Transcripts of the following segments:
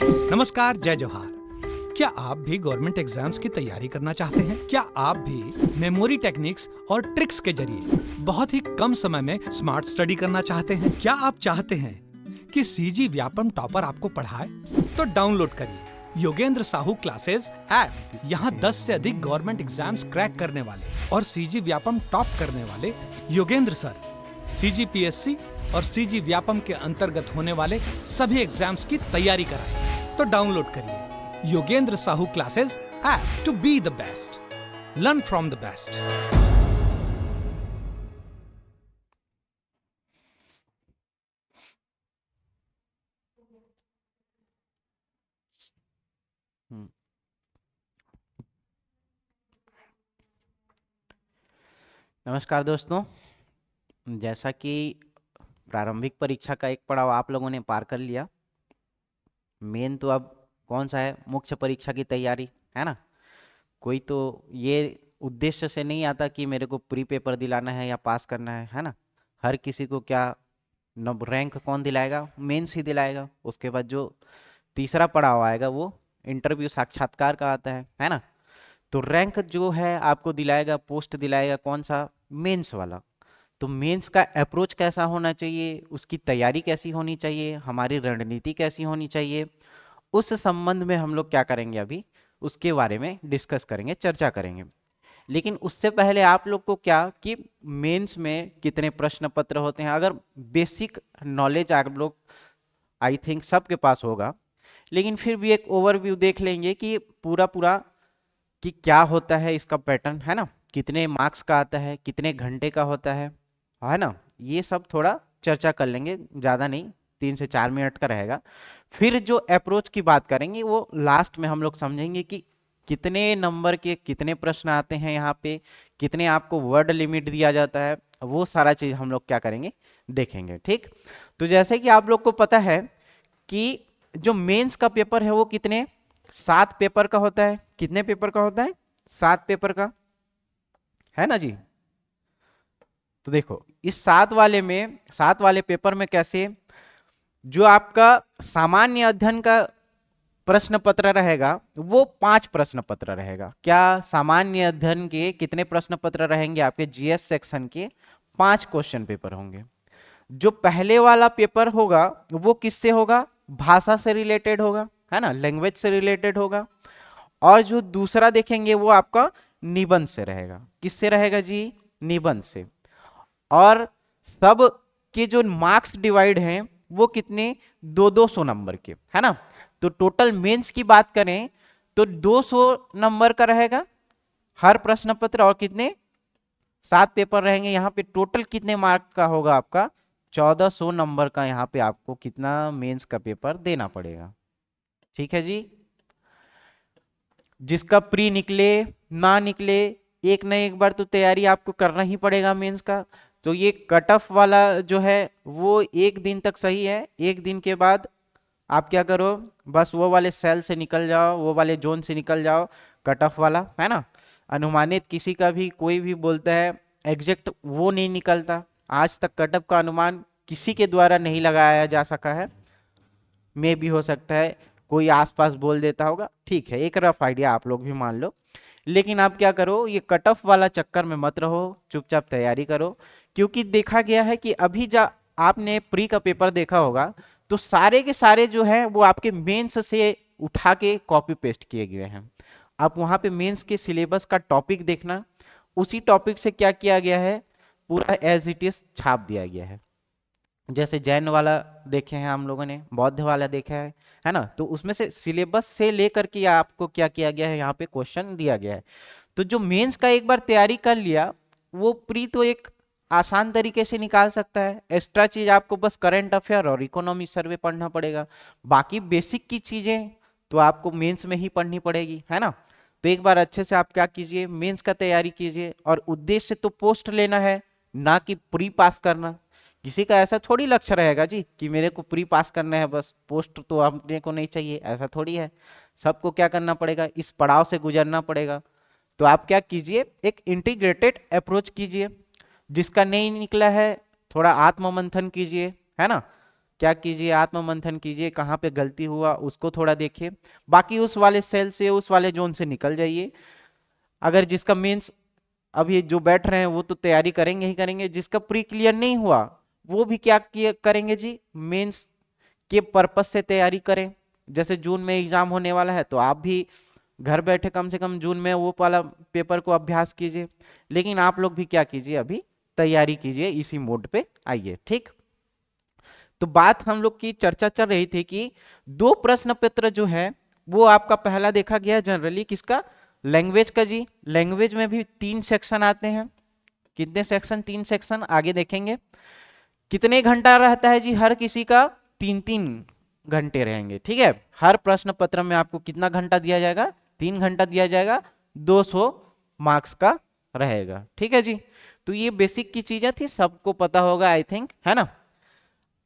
नमस्कार, जय जोहार। क्या आप भी गवर्नमेंट एग्जाम्स की तैयारी करना चाहते हैं? क्या आप भी मेमोरी टेक्निक्स और ट्रिक्स के जरिए बहुत ही कम समय में स्मार्ट स्टडी करना चाहते हैं? क्या आप चाहते हैं कि सीजी व्यापम टॉपर आपको पढ़ाए? तो डाउनलोड करिए योगेंद्र साहू क्लासेस ऐप। यहाँ 10 से अधिक गवर्नमेंट एग्जाम्स क्रैक करने वाले और सीजी व्यापम टॉप करने वाले योगेंद्र सर सीजीपीएससी और सीजी व्यापम के अंतर्गत होने वाले सभी एग्जाम्स की तैयारी कराएं। तो डाउनलोड करिए Yogendra Sahu classes app to be the best, learn from the best. नमस्कार दोस्तों, जैसा कि प्रारंभिक परीक्षा का एक पड़ाव आप लोगों ने पार कर लिया, मेन तो अब कौन सा है, मुख्य परीक्षा की तैयारी है ना। कोई तो ये उद्देश्य से नहीं आता कि मेरे को प्री पेपर दिलाना है या पास करना है ना। हर किसी को क्या रैंक कौन दिलाएगा, मेंस ही दिलाएगा। उसके बाद जो तीसरा पड़ाव आएगा वो इंटरव्यू साक्षात्कार का आता है ना। तो रैंक जो है आपको दिलाएगा, पोस्ट दिलाएगा कौन सा, मेंस वाला। तो मेंस का अप्रोच कैसा होना चाहिए, उसकी तैयारी कैसी होनी चाहिए, हमारी रणनीति कैसी होनी चाहिए, उस संबंध में हम लोग क्या करेंगे, अभी उसके बारे में डिस्कस करेंगे, चर्चा करेंगे। लेकिन उससे पहले आप लोग को क्या कि मेंस में कितने प्रश्न पत्र होते हैं, अगर बेसिक नॉलेज आप लोग आई थिंक सबके पास होगा, लेकिन फिर भी एक ओवरव्यू देख लेंगे कि पूरा पूरा कि क्या होता है इसका पैटर्न, है ना। कितने मार्क्स का आता है, कितने घंटे का होता है ना। ये सब थोड़ा चर्चा कर लेंगे, ज़्यादा नहीं, 3 से 4 मिनट का रहेगा। फिर जो अप्रोच की बात करेंगे वो लास्ट में हम लोग समझेंगे कि कितने नंबर के कितने प्रश्न आते हैं यहाँ पे, कितने आपको वर्ड लिमिट दिया जाता है, वो सारा चीज़ हम लोग क्या करेंगे, देखेंगे। ठीक, तो जैसे कि आप लोग को पता है कि जो मेंस का पेपर है वो कितने 7 पेपर का होता है। कितने पेपर का होता है, 7 पेपर का, है ना जी। तो देखो इस 7 वाले पेपर में कैसे, जो आपका सामान्य अध्ययन का प्रश्न पत्र रहेगा वो 5 प्रश्न पत्र रहेगा। क्या सामान्य अध्ययन के कितने प्रश्न पत्र रहेंगे, आपके जीएस सेक्शन के 5 क्वेश्चन पेपर होंगे। जो पहले वाला पेपर होगा वो किससे होगा, भाषा से रिलेटेड होगा, है ना, लैंग्वेज से रिलेटेड होगा। और जो दूसरा देखेंगे वो आपका निबंध से रहेगा। किससे रहेगा जी, निबंध से। और सब के जो मार्क्स डिवाइड हैं वो कितने, 200 नंबर के, है ना। तो टोटल मेंस की बात करें तो 200 नंबर का रहेगा हर प्रश्न पत्र, और कितने 7 पेपर रहेंगे। यहाँ पे टोटल कितने मार्क का होगा आपका, 1400 नंबर का यहाँ पे आपको कितना मेंस का पेपर देना पड़ेगा। ठीक है जी। जिसका प्री निकले ना निकले, एक न एक बार तो तैयारी आपको करना ही पड़ेगा मेंस का। तो ये कट ऑफ वाला जो है वो 1 दिन तक सही है। 1 दिन के बाद आप क्या करो, बस वो वाले सेल से निकल जाओ, वो वाले जोन से निकल जाओ, कट ऑफ वाला, है ना। अनुमानित किसी का भी कोई भी बोलता है, एग्जैक्ट वो नहीं निकलता। आज तक कट ऑफ का अनुमान किसी के द्वारा नहीं लगाया जा सका है। में भी हो सकता है कोई आसपास बोल देता होगा, ठीक है, एक रफ आइडिया आप लोग भी मान लो। लेकिन आप क्या करो, ये कट ऑफ वाला चक्कर में मत रहो, चुपचाप तैयारी करो। क्योंकि देखा गया है कि अभी जा आपने प्री का पेपर देखा होगा तो सारे के सारे जो है वो आपके मेंस से उठा के कॉपी पेस्ट किए गए हैं। आप वहां पे मेंस के सिलेबस का टॉपिक देखना, उसी टॉपिक से क्या किया गया है, पूरा एज इट इज छाप दिया गया है। जैसे जैन वाला देखे हैं हम लोगों ने, बौद्ध वाला देखा है ना। तो उसमें से सिलेबस से लेकर के आपको क्या किया गया है, यहाँ पे क्वेश्चन दिया गया है। तो जो मेंस का एक बार तैयारी कर लिया वो प्री तो एक आसान तरीके से निकाल सकता है। एक्स्ट्रा चीज आपको बस करंट अफेयर और इकोनॉमी सर्वे पढ़ना पड़ेगा। बाकी बेसिक की चीजें तो आपको मेंस में ही पढ़नी पड़ेगी, है ना। तो एक बार अच्छे से आप क्या कीजिए, मेंस का तैयारी कीजिए। और उद्देश्य तो पोस्ट लेना है, ना कि प्री पास करना। किसी का ऐसा थोड़ी लक्ष्य रहेगा जी कि मेरे को प्री पास करना है, बस पोस्ट तो अपने को नहीं चाहिए, ऐसा थोड़ी है। सबको क्या करना पड़ेगा, इस पड़ाव से गुजरना पड़ेगा। तो आप क्या कीजिए, एक इंटीग्रेटेड अप्रोच कीजिए। जिसका नहीं निकला है थोड़ा आत्ममंथन कीजिए, है ना। क्या कीजिए, आत्ममंथन कीजिए, कहाँ पे गलती हुआ उसको थोड़ा देखिए, बाकी उस वाले सेल से, उस वाले जोन से निकल जाइए। अगर जिसका मेंस अभी जो बैठ रहे हैं वो तो तैयारी करेंगे ही करेंगे, जिसका प्री क्लियर नहीं हुआ वो भी क्या करेंगे जी, मेंस के पर्पस से तैयारी करें। जैसे जून में एग्जाम होने वाला है तो आप भी घर बैठे कम से कम जून में वो वाला पेपर को अभ्यास कीजिए, लेकिन आप लोग भी क्या कीजिए, अभी तैयारी कीजिए, इसी मोड पे आइए। ठीक, तो बात हम लोग की चर्चा चल रही थी कि दो प्रश्न पत्र जो है वो आपका पहला देखा गया जनरली किसका, लैंग्वेज का जी। लैंग्वेज में भी 3 सेक्शन आते हैं। कितने सेक्शन, 3 सेक्शन आगे देखेंगे। कितने घंटा रहता है जी हर किसी का, 3-3 घंटे रहेंगे। ठीक है, हर प्रश्न पत्र में आपको कितना घंटा दिया जाएगा, 3 घंटा दिया जाएगा, 200 मार्क्स का रहेगा। ठीक है जी, तो ये बेसिक की चीजें थी, सबको पता होगा आई थिंक, है ना।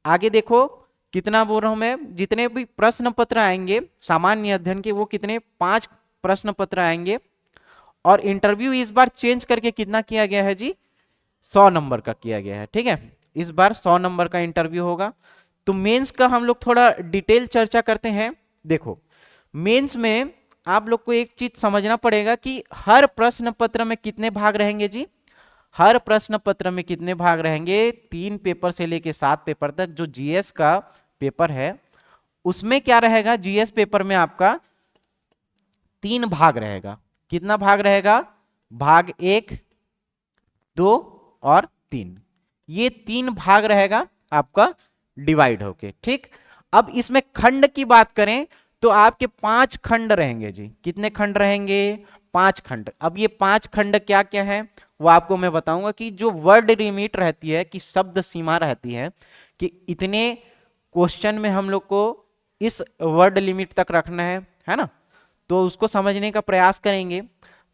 आगे देखो कितना बोल रहा हूं मैं, जितने भी प्रश्न पत्र आएंगे सामान्य अध्ययन के वो कितने, 5 प्रश्न पत्र आएंगे। और इंटरव्यू इस बार चेंज करके कितना किया गया है जी, 100 नंबर का किया गया है। ठीक है, इस बार 100 नंबर का इंटरव्यू होगा। तो मेंस का हम लोग थोड़ा डिटेल चर्चा करते हैं। देखो मेंस में आप लोग को एक चीज समझना पड़ेगा कि हर प्रश्न पत्र में कितने भाग रहेंगे जी, हर प्रश्न पत्र में कितने भाग रहेंगे, 3 पेपर से लेके 7 पेपर तक। जो जीएस का पेपर है उसमें क्या रहेगा, जीएस पेपर में आपका 3 भाग रहेगा। कितना भाग रहेगा, भाग 1, 2 और 3, ये 3 भाग रहेगा आपका डिवाइड होके। ठीक, अब इसमें खंड की बात करें तो आपके 5 खंड रहेंगे जी। कितने खंड रहेंगे, 5 खंड। अब ये 5 खंड क्या क्या है वो आपको मैं बताऊंगा। कि जो वर्ड लिमिट रहती है, कि शब्द सीमा रहती है, कि इतने क्वेश्चन में हम लोग को इस वर्ड लिमिट तक रखना है ना, तो उसको समझने का प्रयास करेंगे।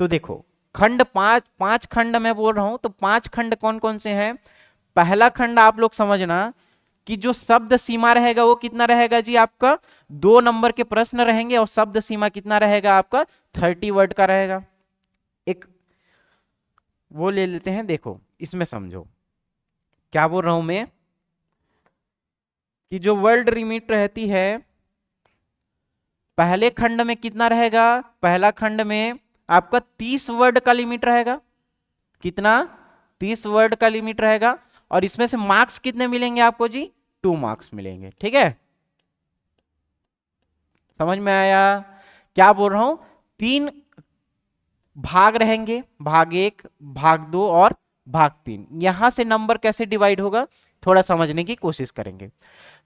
तो देखो खंड 5 खंड मैं बोल रहा हूं, तो 5 खंड कौन कौन से हैं। पहला खंड आप लोग समझना कि जो शब्द सीमा रहेगा वो कितना रहेगा जी, आपका 2 नंबर के प्रश्न रहेंगे, और शब्द सीमा कितना रहेगा आपका, 30 वर्ड का रहेगा। एक वो ले लेते हैं, देखो इसमें समझो क्या बोल रहा हूं मैं, कि जो वर्ड लिमिट रहती है पहले खंड में कितना रहेगा, पहला खंड में आपका 30 वर्ड का लिमिट रहेगा। कितना, 30 वर्ड का लिमिट रहेगा। और इसमें से मार्क्स कितने मिलेंगे आपको जी, 2 मार्क्स मिलेंगे। ठीक है, समझ में आया क्या बोल रहा हूं। 3 भाग रहेंगे, भाग 1, भाग 2 और भाग 3। यहां से नंबर कैसे डिवाइड होगा थोड़ा समझने की कोशिश करेंगे।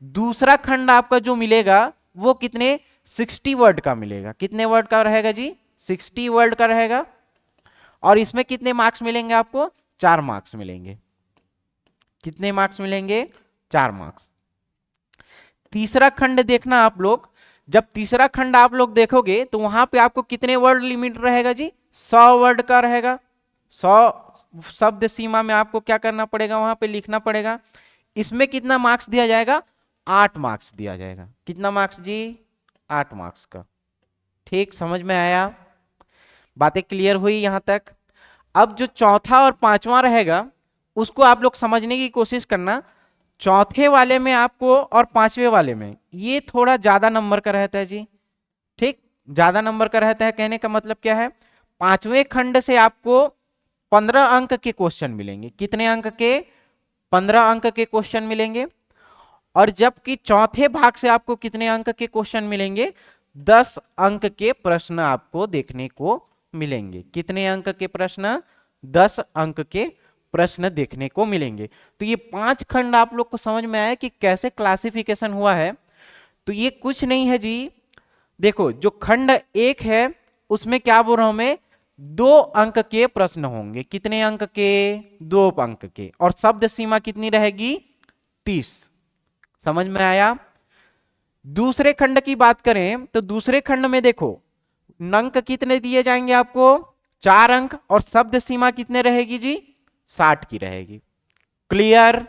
दूसरा खंड आपका जो मिलेगा वो कितने, 60 वर्ड का मिलेगा। कितने वर्ड का रहेगा जी, 60 वर्ड का रहेगा। और इसमें कितने मार्क्स मिलेंगे आपको, 4 मार्क्स मिलेंगे। कितने मार्क्स मिलेंगे, 4 मार्क्स। तीसरा खंड देखना आप लोग, जब तीसरा खंड आप लोग देखोगे तो वहां पे आपको कितने वर्ड लिमिट रहेगा जी, 100 वर्ड का रहेगा। 100 शब्द सीमा में आपको क्या करना पड़ेगा, वहां पे लिखना पड़ेगा। इसमें कितना मार्क्स दिया जाएगा, 8 मार्क्स दिया जाएगा। कितना मार्क्स जी, 8 मार्क्स का। ठीक, समझ में आया, बातें क्लियर हुई यहां तक। अब जो चौथा और 5वां रहेगा उसको आप लोग समझने की कोशिश करना। चौथे वाले में आपको और 5वें वाले में ये थोड़ा ज्यादा नंबर का रहता है जी। ठीक, ज्यादा नंबर का रहता है, कहने का मतलब क्या है, 5वें खंड से आपको 15 अंक के क्वेश्चन मिलेंगे। कितने अंक के, 15 अंक के क्वेश्चन मिलेंगे। और जबकि चौथे भाग से आपको कितने अंक के क्वेश्चन मिलेंगे, 10 अंक के प्रश्न आपको देखने को मिलेंगे। कितने अंक के प्रश्न, 10 अंक के प्रश्न देखने को मिलेंगे। तो ये 5 खंड आप लोग को समझ में आया कि कैसे क्लासिफिकेशन हुआ है। तो ये कुछ नहीं है जी, देखो जो खंड 1 है उसमें क्या बोल रहा हूं मैं, 2 अंक के प्रश्न होंगे। कितने अंक के, 2 अंक के। और शब्द सीमा कितनी रहेगी, 30। समझ में आया। दूसरे खंड की बात करें तो दूसरे खंड में देखो अंक कितने दिए जाएंगे आपको, 4 अंक। और शब्द सीमा कितने रहेगी जी, 60 की रहेगी। क्लियर।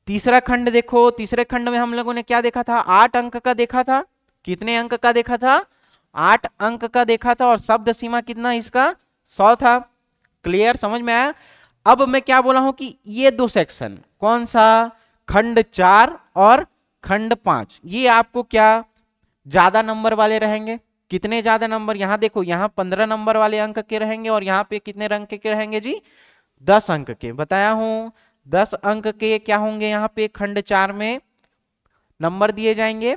तीसरा खंड देखो, तीसरे खंड में हम लोगों ने क्या देखा था, 8 अंक का देखा था। कितने अंक का देखा था, 8 अंक का देखा था। और शब्द सीमा कितना इसका, 100 था। क्लियर, समझ में आया। अब मैं क्या बोला हूं कि ये 2 सेक्शन, कौन सा, खंड 4 और खंड 5, ये आपको क्या ज्यादा नंबर वाले रहेंगे? कितने ज्यादा नंबर? यहां देखो, यहां 15 नंबर वाले अंक के रहेंगे और यहां पे कितने अंक के रहेंगे जी? 10 अंक के। बताया हूं 10 अंक के क्या होंगे यहाँ पे खंड 4 में नंबर दिए जाएंगे।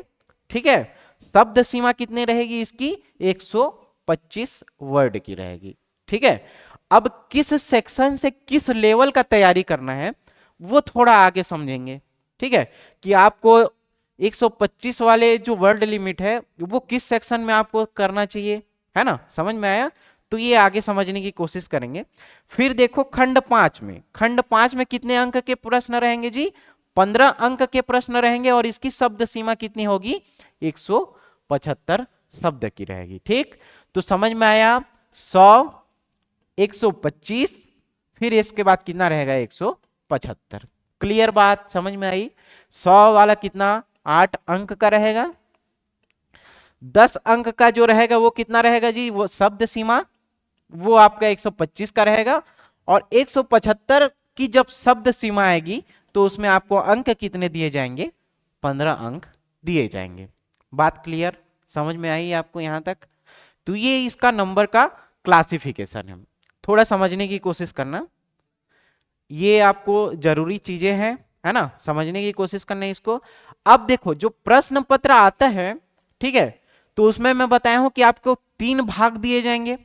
ठीक है, शब्द सीमा कितनी रहेगी इसकी? 125 वर्ड की रहेगी। ठीक है, अब किस सेक्शन से किस लेवल का तैयारी करना है वो थोड़ा आगे समझेंगे। ठीक है, कि आपको 125 वाले जो वर्ड लिमिट है वो किस सेक्शन में आपको करना चाहिए, है ना? समझ में आया? तो ये आगे समझने की कोशिश करेंगे। फिर देखो खंड 5 में, खंड 5 में कितने अंक के प्रश्न रहेंगे जी? 15 अंक के प्रश्न रहेंगे और इसकी शब्द सीमा कितनी होगी? 175 शब्द की रहेगी। ठीक, तो समझ में आया? 100, 125, फिर इसके बाद कितना रहेगा? 175। क्लियर बात समझ में आई? 100 वाला कितना? 8 अंक का रहेगा। 10 अंक का जो रहेगा वो कितना रहेगा जी? वो शब्द सीमा वो आपका 125 का रहेगा। और 175 की जब शब्द सीमा आएगी तो उसमें आपको अंक कितने दिए जाएंगे? 15 अंक दिए जाएंगे। बात क्लियर समझ में आई आपको यहां तक? तो ये इसका नंबर का क्लासिफिकेशन है, थोड़ा समझने की कोशिश करना। ये आपको जरूरी चीजें हैं, है ना? समझने की कोशिश करना है इसको। अब देखो जो प्रश्न पत्र आता है, ठीक है, तो उसमें मैं बताया हूं कि आपको 3 भाग दिए जाएंगे,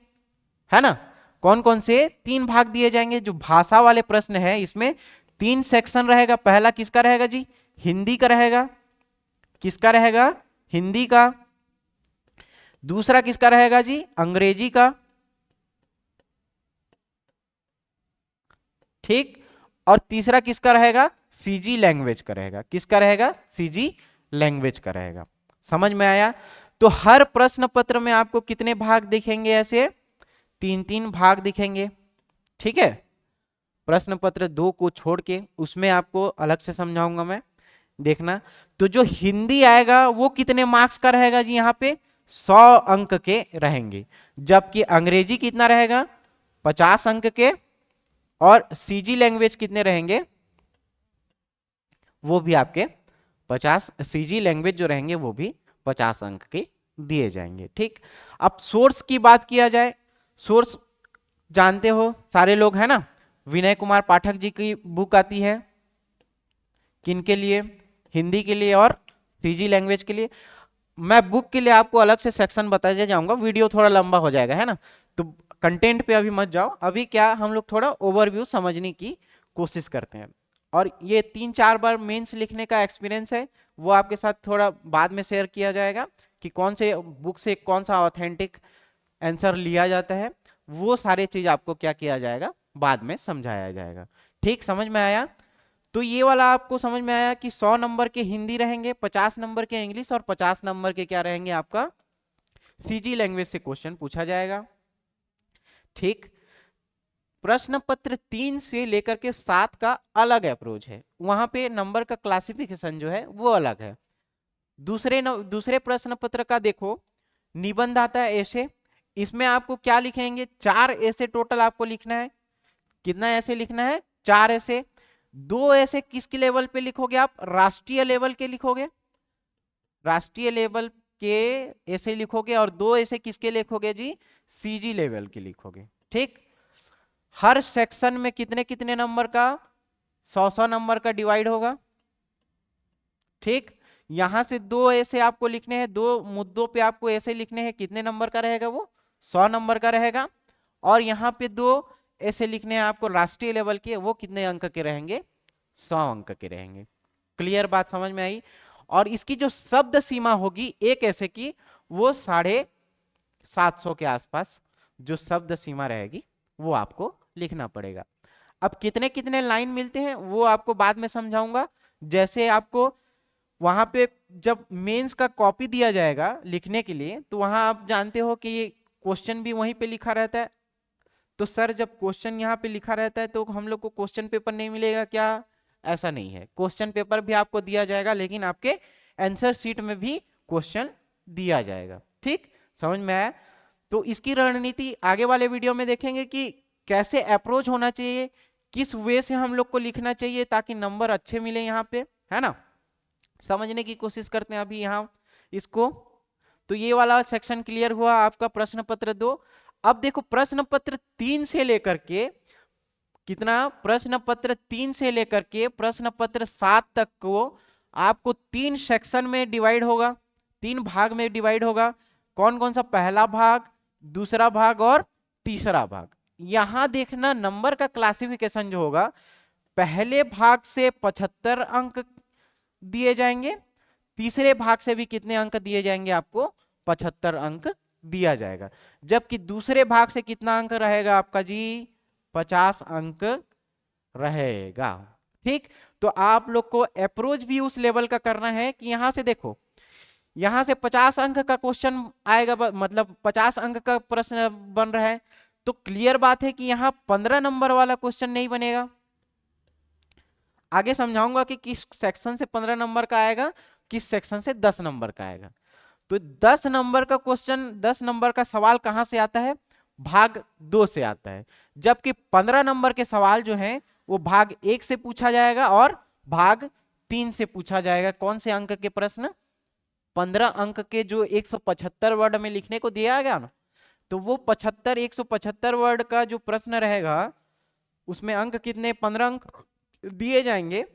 है ना? कौन कौन से? 3 भाग दिए जाएंगे। जो भाषा वाले प्रश्न है इसमें 3 सेक्शन रहेगा। पहला किसका रहेगा जी? हिंदी का रहेगा। किसका रहेगा? हिंदी का। दूसरा किसका रहेगा जी? अंग्रेजी का। ठीक, और तीसरा किसका रहेगा? सीजी लैंग्वेज का रहेगा। किसका रहेगा? सीजी लैंग्वेज का रहेगा। समझ में आया? तो हर प्रश्न पत्र में आपको कितने भाग दिखेंगे? ऐसे 3-3 भाग दिखेंगे। ठीक है, प्रश्न पत्र 2 को छोड़ के, उसमें आपको अलग से समझाऊंगा मैं, देखना। तो जो हिंदी आएगा वो कितने मार्क्स का रहेगा जी? यहाँ पे 100 अंक के रहेंगे। जबकि अंग्रेजी कितना रहेगा? 50 अंक के। और सीजी लैंग्वेज कितने रहेंगे? वो भी आपके 50, सीजी लैंग्वेज जो रहेंगे वो भी 50 अंक के दिए जाएंगे। ठीक, अब सोर्स की बात किया जाए, सोर्स जानते हो सारे लोग, है ना? विनय कुमार पाठक जी की बुक आती है। किनके लिए? हिंदी के लिए और सीजी लैंग्वेज के लिए। मैं बुक के लिए आपको अलग से सेक्शन बताया जाऊंगा, वीडियो थोड़ा लंबा हो जाएगा, है ना? तो कंटेंट पे अभी मत जाओ, अभी क्या हम लोग थोड़ा ओवरव्यू समझने की कोशिश करते हैं। और ये 3-4 बार मेंस लिखने का एक्सपीरियंस है, वो आपके साथ थोड़ा बाद में शेयर किया जाएगा कि कौन से बुक से कौन सा ऑथेंटिक आंसर लिया जाता है। वो सारे चीज आपको क्या किया जाएगा? बाद में समझाया जाएगा। ठीक, समझ में आया? तो ये वाला आपको समझ में आया कि 100 नंबर के हिंदी रहेंगे, 50 नंबर के इंग्लिश और 50 नंबर के क्या रहेंगे? आपका सीजी लैंग्वेज से क्वेश्चन पूछा जाएगा। ठीक, प्रश्न पत्र 3 से लेकर के 7 का अलग अप्रोच है, वहां पे नंबर का क्लासिफिकेशन जो है वो अलग है। दूसरे प्रश्न पत्र का देखो, निबंध आता है ऐसे, इसमें आपको क्या लिखेंगे? 4 ऐसे टोटल आपको लिखना है। कितना ऐसे लिखना है? 4 ऐसे। 2 ऐसे किसके लेवल पे लिखोगे आप? राष्ट्रीय लेवल के लिखोगे, राष्ट्रीय लेवल के ऐसे लिखोगे। और 2 ऐसे किसके लिखोगे जी? सीजी लेवल के लिखोगे। ठीक, हर सेक्शन में कितने कितने नंबर का? 100-100 नंबर का डिवाइड होगा। ठीक, यहां से 2 ऐसे आपको लिखने हैं, 2 मुद्दों पे आपको ऐसे लिखने हैं। कितने नंबर का रहेगा वो? 100 नंबर का रहेगा। और यहाँ पे 2 ऐसे लिखने हैं आपको राष्ट्रीय लेवल के, वो कितने अंक के रहेंगे? 100 अंक के रहेंगे। क्लियर बात समझ में आई? और इसकी जो शब्द सीमा होगी एक ऐसे की, वो 750 के आसपास जो शब्द सीमा रहेगी वो आपको लिखना पड़ेगा। अब कितने कितने लाइन मिलते हैं वो आपको बाद में समझाऊंगा। जैसे आपको वहां पे जब मेंस का कॉपी दिया जाएगा लिखने के लिए, तो वहां आप जानते हो कि ये क्वेश्चन भी वहीं पे लिखा रहता है। तो सर जब क्वेश्चन यहाँ पे लिखा रहता है तो हम लोग को क्वेश्चन पेपर नहीं मिलेगा क्या? ऐसा नहीं है, क्वेश्चन पेपर भी आपको दिया जाएगा, लेकिन आपके आंसर शीट में भी क्वेश्चन दिया जाएगा। ठीक, समझ में आया? तो इसकी रणनीति आगे वाले वीडियो में देखेंगे कि कैसे अप्रोच होना चाहिए, किस वे से हम लोग को लिखना चाहिए ताकि नंबर अच्छे मिले यहाँ पे, है ना। समझने की कोशिश करते हैं अभी यहाँ इसको। तो ये वाला सेक्शन क्लियर हुआ आपका प्रश्न पत्र 2। अब देखो प्रश्न पत्र 3 से लेकर के कितना, प्रश्न पत्र 3 से लेकर के प्रश्न पत्र 7 तक को आपको 3 सेक्शन में डिवाइड होगा, 3 भाग में डिवाइड होगा। कौन कौन सा, पहला भाग, दूसरा भाग और तीसरा भाग। यहां देखना नंबर का क्लासिफिकेशन जो होगा, पहले भाग से 75 अंक दिए जाएंगे, तीसरे भाग से भी कितने अंक दिए जाएंगे आपको, 75 अंक दिया जाएगा। जबकि दूसरे भाग से कितना अंक रहेगा आपका जी, 50 अंक रहेगा। ठीक, तो आप लोग को अप्रोच भी उस लेवल का करना है कि यहां से देखो, यहां से 50 अंक का क्वेश्चन आएगा, मतलब 50 अंक का प्रश्न बन रहा है, तो क्लियर बात है कि यहां 15 नंबर वाला क्वेश्चन नहीं बनेगा। आगे समझाऊंगा कि किस सेक्शन से 15 नंबर का आएगा, किस सेक्शन से 10 नंबर का आएगा। तो 10 नंबर का क्वेश्चन, 10 नंबर का सवाल कहां से आता है, भाग 2 से आता है। जबकि 15 नंबर के सवाल जो हैं वो भाग 1 से पूछा जाएगा और भाग 3 से पूछा जाएगा। कौन से अंक के प्रश्न, 15 अंक के जो 175 वर्ड में लिखने को दिया गया ना, तो वो 175 वर्ड का जो प्रश्न रहेगा उसमें अंक कितने, 15 अंक दिए जाएंगे।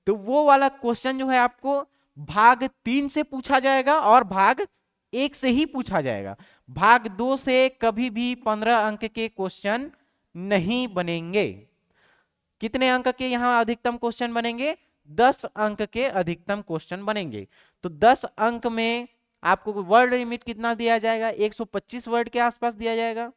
तो वो वाला क्वेश्चन जो है आपको भाग 3 से पूछा जाएगा और भाग 1 से ही पूछा जाएगा। भाग 2 से कभी भी 15 अंक के क्वेश्चन नहीं बनेंगे। कितने अंक के यहाँ अधिकतम क्वेश्चन बनेंगे, 10 अंक के अधिकतम क्वेश्चन बनेंगे। तो 10 अंक में आपको वर्ड लिमिट कितना दिया जाएगा, 125 वर्ड के आसपास दिया जाएगा।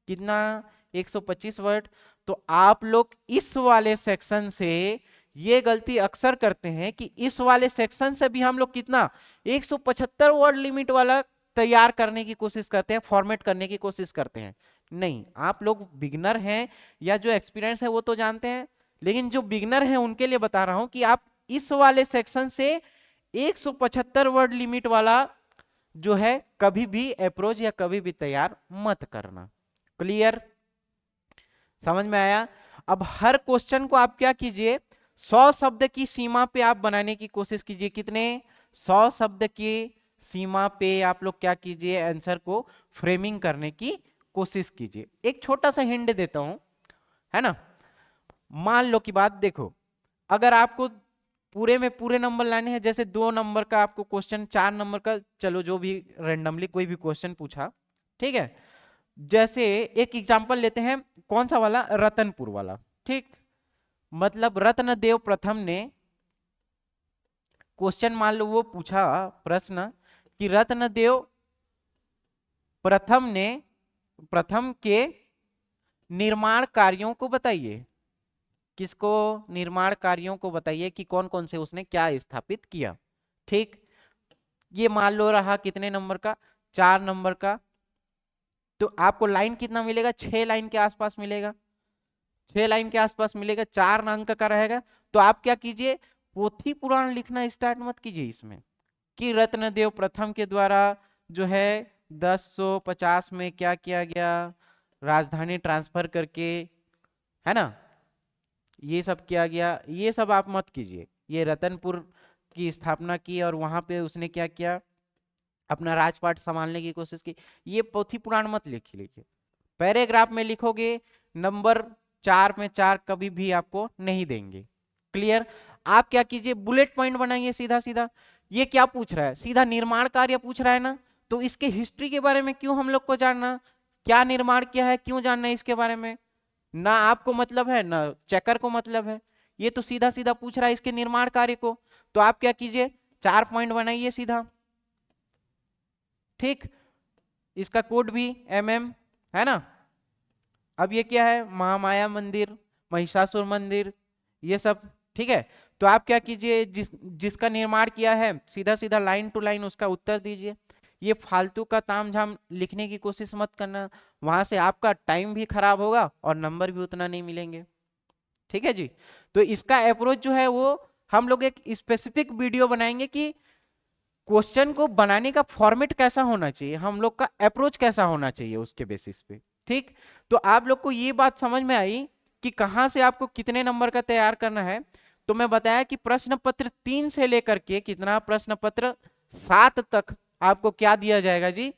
कितना, 125 वर्ड। तो आप लोग इस वाले सेक्शन से ये गलती अक्सर करते हैं कि इस वाले सेक्शन से भी हम लोग कितना, 175 वर्ड लिमिट वाला तैयार करने की कोशिश करते हैं, फॉर्मेट करने की कोशिश करते हैं। नहीं, आप लोग बिगनर हैं या जो एक्सपीरियंस है वो तो जानते हैं, लेकिन जो बिगनर हैं उनके लिए बता रहा हूं कि आप इस वाले सेक्शन से 175 वर्ड लिमिट वाला जो है कभी भी अप्रोच या कभी भी तैयार मत करना। क्लियर, समझ में आया। अब हर क्वेश्चन को आप क्या कीजिए, 100 शब्द की सीमा पे आप बनाने की कोशिश कीजिए। कितने, 100 शब्द की सीमा पे आप लोग क्या कीजिए, आंसर को फ्रेमिंग करने की कोशिश कीजिए। एक छोटा सा हिंट देता हूं, है ना। मान लो की बात देखो, अगर आपको पूरे में पूरे नंबर लाने हैं, जैसे 2 नंबर का आपको क्वेश्चन, 4 नंबर का, चलो जो भी रेंडमली कोई भी क्वेश्चन पूछा, ठीक है। जैसे एक एग्जांपल लेते हैं, कौन सा वाला, रतनपुर वाला। ठीक, मतलब रत्नदेव प्रथम ने क्वेश्चन, मान लो वो पूछा प्रश्न कि रत्नदेव प्रथम ने, प्रथम के निर्माण कार्यों को बताइए। किसको, निर्माण कार्यों को बताइए कि कौन कौन से उसने क्या स्थापित किया। ठीक, ये मान लो रहा कितने नंबर का, 4 नंबर का। तो आपको लाइन कितना मिलेगा, 6 लाइन के आसपास मिलेगा, 6 लाइन के आसपास मिलेगा, 4 अंक का रहेगा। तो आप क्या कीजिए, पोथी पुराण लिखना स्टार्ट मत कीजिए इसमें कि रत्नदेव प्रथम के द्वारा जो है 1050 में क्या किया गया, राजधानी ट्रांसफर करके, है ना, ये सब किया गया। ये सब आप मत कीजिए। ये रतनपुर की स्थापना की और वहां पे उसने क्या किया, अपना राजपाट संभालने की कोशिश की। ये पोथी पुराण मत लिखिए। पैराग्राफ में लिखोगे, नंबर 4 में 4 कभी भी आपको नहीं देंगे। क्लियर। आप क्या कीजिए, बुलेट पॉइंट बनाइए सीधा सीधा। ये क्या पूछ रहा है, सीधा निर्माण कार्य पूछ रहा है ना, तो इसके हिस्ट्री के बारे में क्यों हम लोग को जानना, क्या निर्माण किया है, क्यों जानना है इसके बारे में, ना आपको मतलब है ना चेकर को मतलब है। ये तो सीधा सीधा पूछ रहा है इसके निर्माण कार्य को। तो आप क्या कीजिए, 4 पॉइंट बनाइए सीधा। ठीक, इसका कोड भी MM है ना। अब ये क्या है, महामाया मंदिर, महिषासुर मंदिर, ये सब। ठीक है, तो आप क्या कीजिए, जिसका निर्माण किया है सीधा सीधा लाइन टू लाइन उसका उत्तर दीजिए। ये फालतू का तामझाम लिखने की कोशिश मत करना, वहां से आपका टाइम भी खराब होगा और नंबर भी उतना नहीं मिलेंगे। ठीक है जी। तो इसका अप्रोच जो है वो हम लोग एक स्पेसिफिक वीडियो बनाएंगे कि क्वेश्चन को बनाने का फॉर्मेट कैसा होना चाहिए, हम लोग का अप्रोच कैसा होना चाहिए उसके बेसिस पे। ठीक, तो आप लोग को ये बात समझ में आई कि कहाँ से आपको कितने नंबर का तैयार करना है, तो मैं बताया कि प्रश्न पत्र 3 से लेकर के कितना, प्रश्न पत्र 7 तक आपको क्या दिया जाएगा जी,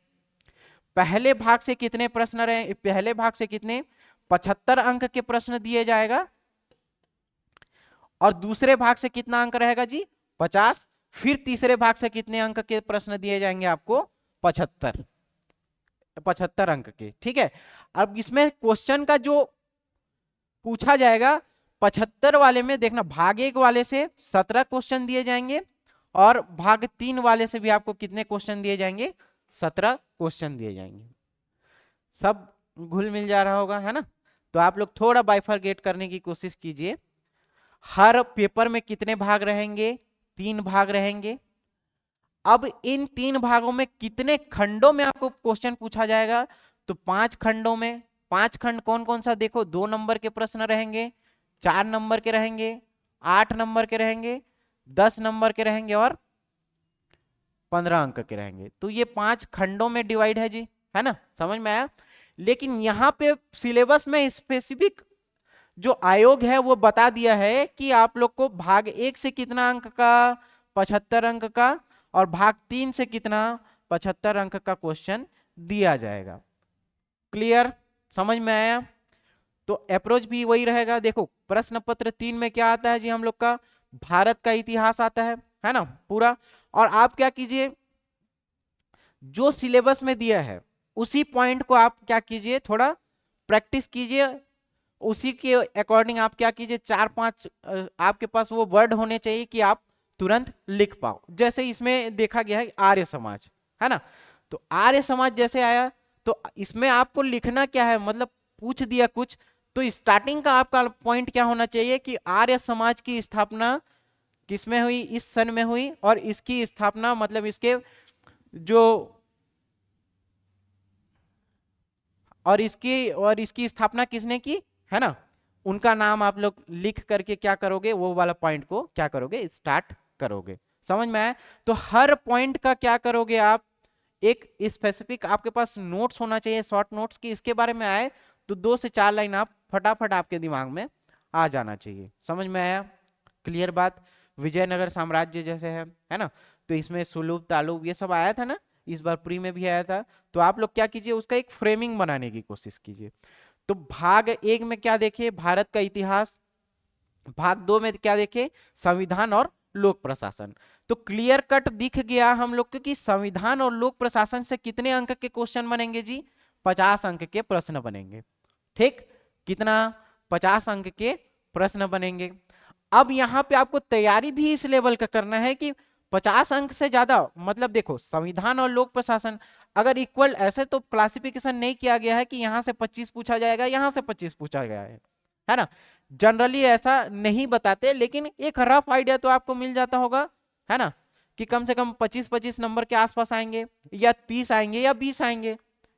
पहले भाग से कितने प्रश्न रहे, पहले भाग से कितने 75 अंक के प्रश्न दिए जाएगा, और दूसरे भाग से कितना अंक रहेगा जी 50, फिर तीसरे भाग से कितने अंक के प्रश्न दिए जाएंगे आपको 75 अंक के। ठीक है, अब इसमें क्वेश्चन का जो पूछा जाएगा 75 वाले में देखना, भाग 1 वाले से 17 क्वेश्चन दिए जाएंगे, और भाग 3 वाले से भी आपको कितने क्वेश्चन दिए जाएंगे, 17 क्वेश्चन दिए जाएंगे। सब घुल मिल जा रहा होगा, है ना। तो आप लोग थोड़ा बाइफरगेट करने की कोशिश कीजिए। हर पेपर में कितने भाग रहेंगे, 3 भाग रहेंगे। अब इन 3 भागों में कितने खंडों में आपको क्वेश्चन पूछा जाएगा, तो 5 खंडों में। 5 खंड कौन कौन सा, देखो 2 नंबर के प्रश्न रहेंगे, 4 नंबर के रहेंगे, 8 नंबर के रहेंगे, 10 नंबर के रहेंगे, और 15 अंक के रहेंगे। तो ये 5 खंडों में डिवाइड है जी, है ना, समझ में आया। लेकिन यहाँ पे सिलेबस में स्पेसिफिक जो आयोग है वो बता दिया है कि आप लोग को भाग 1 से कितना अंक का, 75 अंक का, और भाग 3 से कितना, 75 अंक का क्वेश्चन दिया जाएगा। क्लियर, समझ में आया। तो अप्रोच भी वही रहेगा। देखो प्रश्न पत्र 3 में क्या आता है जी, हम लोग का भारत का इतिहास आता है ना पूरा। और आप क्या कीजिए, जो सिलेबस में दिया है उसी पॉइंट को आप क्या कीजिए, थोड़ा प्रैक्टिस कीजिए, उसी के अकॉर्डिंग आप क्या कीजिए, 4-5 आपके पास वो वर्ड होने चाहिए कि आप तुरंत लिख पाओ। जैसे इसमें देखा गया है आर्य समाज, है ना, तो आर्य समाज जैसे आया, तो इसमें आपको लिखना क्या है, मतलब पूछ दिया कुछ, तो स्टार्टिंग का आपका पॉइंट क्या होना चाहिए कि आर्य समाज की स्थापना किसमें हुई, इस सन में हुई, और इसकी स्थापना मतलब इसके जो, और इसकी स्थापना किसने की, है ना, उनका नाम आप लोग लिख करके क्या करोगे, वो वाला पॉइंट को क्या करोगे, स्टार्ट करोगे। समझ में आया। तो हर पॉइंट का क्या करोगे आप, एक स्पेसिफिक आपके पास नोट्स होना चाहिए, शॉर्ट नोट्स की, इसके बारे में आए तो 2 से 4 लाइन आप फटाफट आपके दिमाग में आ जाना चाहिए। समझ में आया, क्लियर बात। विजयनगर साम्राज्य जैसे है ना, तो इसमें सुलूब तालुब ये सब आया था ना, इस बार प्री में भी आया था। तो आप लोग क्या कीजिए, उसका एक फ्रेमिंग बनाने की कोशिश कीजिए। तो भाग 1 में क्या देखिए, भारत का इतिहास। भाग 2 में क्या देखे, संविधान और लोक प्रशासन। तो क्लियर कट दिख गया हम लोग को कि संविधान और लोक प्रशासन से कितने अंक के क्वेश्चन बनेंगे जी, 50 अंक के प्रश्न बनेंगे। ठीक, कितना, 50 अंक के प्रश्न बनेंगे। अब यहाँ पे आपको तैयारी भी इस लेवल का करना है कि 50 अंक से ज्यादा, मतलब देखो संविधान और लोक प्रशासन अगर इक्वल, ऐसे तो क्लासिफिकेशन नहीं किया गया है कि यहाँ से 25 पूछा जाएगा, यहाँ से 25 पूछा गया है ना, जनरली ऐसा नहीं बताते, लेकिन एक रफ आइडिया तो आपको मिल जाता होगा, है ना, कि कम से कम 25-25 नंबर के आसपास आएंगे, या 30 आएंगे, या 20 आएंगे,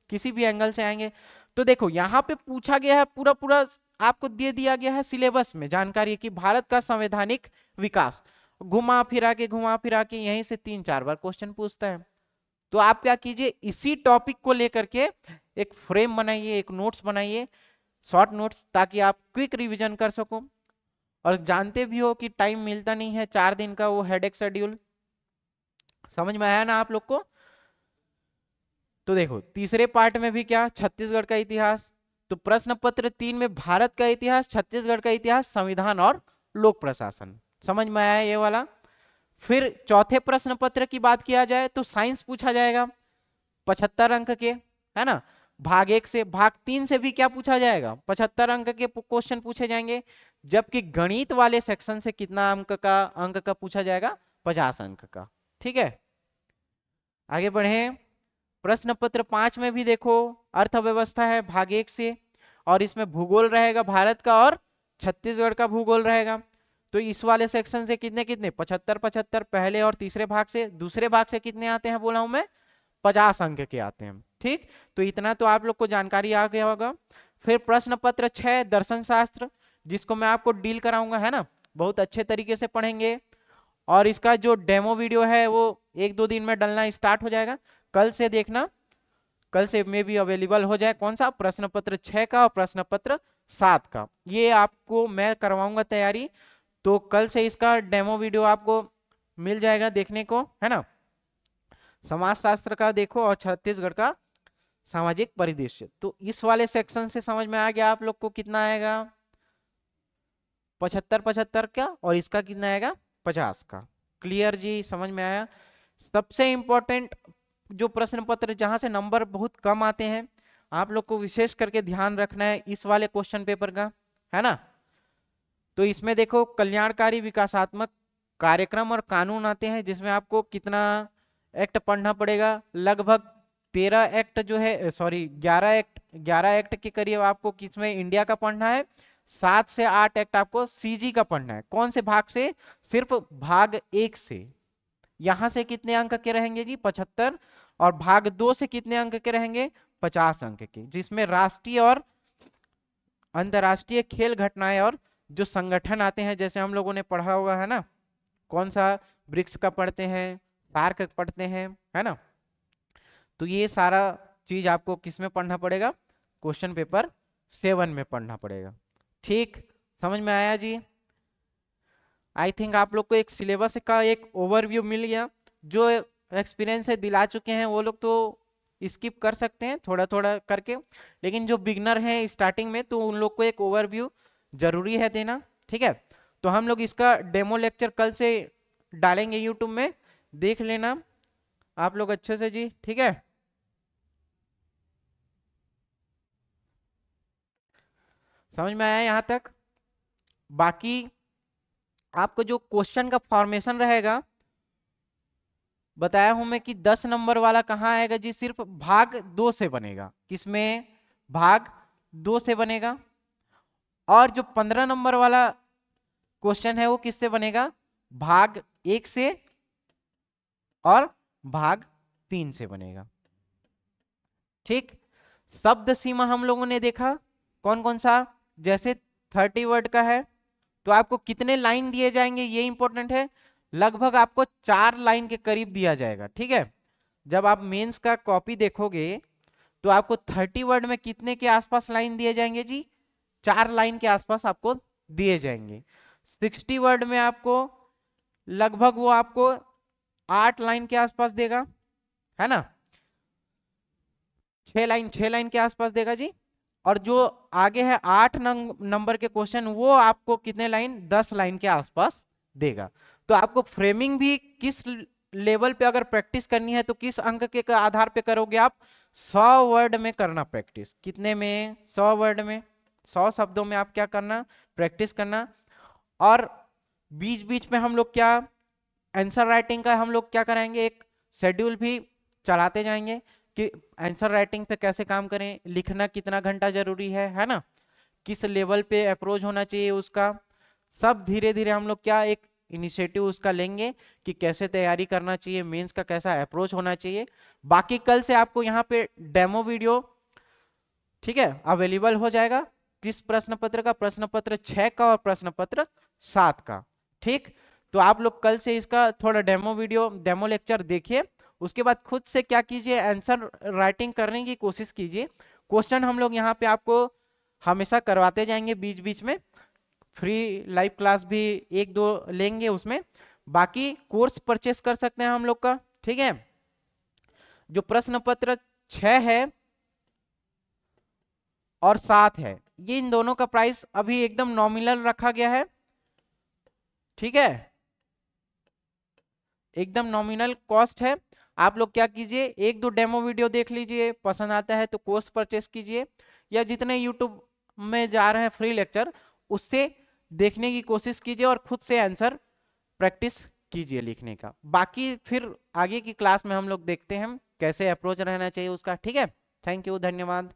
किसी भी एंगल से आएंगे। तो देखो यहाँ पे पूछा गया है, पूरा पूरा आपको दे दिया गया है सिलेबस में जानकारी कि भारत का संवैधानिक विकास, घुमा फिरा के यहीं से 3-4 बार क्वेश्चन पूछता है। तो आप क्या कीजिए, इसी टॉपिक को लेकर के एक फ्रेम बनाइए, एक नोट्स बनाइए, शॉर्ट नोट्स, ताकि आप क्विक रिवीजन कर सको। और जानते भी हो कि टाइम मिलता नहीं है, 4 दिन का वो हेडेक शेड्यूल। समझ में आया ना आप लोग को। तो देखो तीसरे पार्ट में भी क्या, छत्तीसगढ़ का इतिहास। तो प्रश्न पत्र 3 में भारत का इतिहास, छत्तीसगढ़ का इतिहास, संविधान और लोक प्रशासन। समझ में आया ये वाला। फिर चौथे प्रश्न पत्र की बात किया जाए तो साइंस पूछा जाएगा 75 अंक के, है ना, भाग 1 से। भाग 3 से भी क्या पूछा जाएगा, 75 अंक के क्वेश्चन पूछे जाएंगे। जबकि गणित वाले सेक्शन से कितना अंक का पूछा जाएगा, 50 अंक का। ठीक है, आगे बढ़े। प्रश्न पत्र 5 में भी देखो अर्थव्यवस्था है भाग 1 से, और इसमें भूगोल रहेगा भारत का, और छत्तीसगढ़ का भूगोल रहेगा। तो इस वाले सेक्शन से कितने कितने, 75 पहले और तीसरे भाग से। दूसरे भाग से कितने आते हैं बोला हूं मैं, 50 अंक के आते हैं। ठीक, तो इतना तो आप लोग को जानकारी आ गया होगा। फिर प्रश्न पत्र 6 दर्शन शास्त्र, जिसको मैं आपको डील कराऊंगा, है ना, बहुत अच्छे तरीके से पढ़ेंगे। और इसका जो डेमो वीडियो है वो 1-2 दिन में डलना स्टार्ट हो जाएगा, कल से देखना, कल से मे भी अवेलेबल हो जाए। कौन सा, प्रश्न पत्र 6 का और प्रश्न पत्र 7 का, ये आपको मैं करवाऊंगा तैयारी। तो कल से इसका डेमो वीडियो आपको मिल जाएगा देखने को, है ना। समाज शास्त्र का देखो और छत्तीसगढ़ का सामाजिक परिदृश्य। तो इस वाले सेक्शन से समझ में आ गया आप लोग को कितना आएगा, 75 का, और इसका कितना आएगा 50 का। क्लियर जी, समझ में आया। सबसे इंपॉर्टेंट जो प्रश्न पत्र जहां से नंबर बहुत कम आते हैं, आप लोग को विशेष करके ध्यान रखना है इस वाले क्वेश्चन पेपर का, है ना। तो इसमें देखो कल्याणकारी विकासात्मक कार्यक्रम और कानून आते हैं, जिसमें आपको कितना एक्ट पढ़ना पड़ेगा, लगभग 13 एक्ट जो है, सॉरी 11 एक्ट के करीब आपको किसमें इंडिया का पढ़ना है। 7 से 8 एक्ट आपको सीजी का पढ़ना है। कौन से भाग से, सिर्फ भाग 1 से। यहां से कितने अंक के रहेंगे जी 75, और भाग 2 से कितने अंक के रहेंगे 50 अंक के, जिसमें राष्ट्रीय और अंतर्राष्ट्रीय खेल घटनाएं और जो संगठन आते हैं, जैसे हम लोगों ने पढ़ा होगा, है ना। कौन सा, ब्रिक्स का पढ़ते हैं, सार्क पढ़ते हैं, है ना। तो ये सारा चीज आपको किसमें पढ़ना पड़ेगा, क्वेश्चन पेपर 7 में पढ़ना पड़ेगा। ठीक, समझ में आया जी। आई थिंक आप लोग को एक सिलेबस का एक ओवरव्यू मिल गया। जो एक्सपीरियंस है दिला चुके हैं वो लोग तो स्किप कर सकते हैं थोड़ा थोड़ा करके, लेकिन जो बिगनर हैं स्टार्टिंग में, तो उन लोग को एक ओवरव्यू जरूरी है देना। ठीक है, तो हम लोग इसका डेमो लेक्चर कल से डालेंगे यूट्यूब में, देख लेना आप लोग अच्छे से जी। ठीक है, समझ में आया यहाँ तक। बाकी आपको जो क्वेश्चन का फॉर्मेशन रहेगा, बताया हूं मैं कि 10 नंबर वाला कहाँ आएगा जी, सिर्फ भाग 2 से बनेगा। किसमें, भाग 2 से बनेगा। और जो 15 नंबर वाला क्वेश्चन है वो किससे बनेगा, भाग 1 से और भाग 3 से बनेगा। ठीक, शब्द सीमा हम लोगों ने देखा कौन कौन सा, जैसे 30 वर्ड का है तो आपको कितने लाइन दिए जाएंगे ये इंपॉर्टेंट है। लगभग आपको 4 लाइन के करीब दिया जाएगा। ठीक है, जब आप मेंस का कॉपी देखोगे तो आपको 30 वर्ड में कितने के आसपास लाइन दिए जाएंगे जी, 4 लाइन के आसपास आपको दिए जाएंगे। 60 वर्ड में आपको लगभग वो आपको 8 लाइन के आसपास देगा, है ना। 6 लाइन के आसपास देगा जी। और जो आगे है 8 नंबर के क्वेश्चन, वो आपको कितने लाइन, 10 लाइन के आसपास देगा। तो आपको फ्रेमिंग भी किस लेवल पे अगर प्रैक्टिस करनी है तो किस अंक के आधार पे करोगे आप, 100 वर्ड में करना प्रैक्टिस। कितने में, 100 वर्ड में, 100 शब्दों में आप क्या करना, प्रैक्टिस करना। और बीच बीच में हम लोग क्या, आंसर राइटिंग का हम लोग क्या कराएंगे, एक शेड्यूल भी चलाते जाएंगे कि आंसर राइटिंग पे कैसे काम करें, लिखना कितना घंटा जरूरी है ना, किस लेवल पे अप्रोच होना चाहिए उसका। सब धीरे धीरे हम लोग क्या एक इनिशिएटिव उसका लेंगे कि कैसे तैयारी करना चाहिए, मेंस का कैसा अप्रोच होना चाहिए। बाकी कल से आपको यहाँ पे डेमो वीडियो, ठीक है, अवेलेबल हो जाएगा। किस प्रश्न पत्र का, प्रश्न पत्र 6 का और प्रश्न पत्र 7 का। ठीक, तो आप लोग कल से इसका थोड़ा डेमो वीडियो, डेमो लेक्चर देखिए। उसके बाद खुद से क्या कीजिए, आंसर राइटिंग करने की कोशिश कीजिए। क्वेश्चन हम लोग यहाँ पे आपको हमेशा करवाते जाएंगे, बीच बीच में फ्री लाइव क्लास भी 1-2 लेंगे उसमें। बाकी कोर्स परचेस कर सकते हैं हम लोग का। ठीक है, जो प्रश्न पत्र 6 है और 7 है, ये इन दोनों का प्राइस अभी एकदम नॉमिनल रखा गया है। ठीक है, एकदम नॉमिनल कॉस्ट है। आप लोग क्या कीजिए, 1-2 डेमो वीडियो देख लीजिए, पसंद आता है तो कोर्स परचेस कीजिए, या जितने यूट्यूब में जा रहे हैं फ्री लेक्चर उससे देखने की कोशिश कीजिए और खुद से आंसर प्रैक्टिस कीजिए लिखने का। बाकी फिर आगे की क्लास में हम लोग देखते हैं कैसे अप्रोच रहना चाहिए उसका। ठीक है, थैंक यू, धन्यवाद।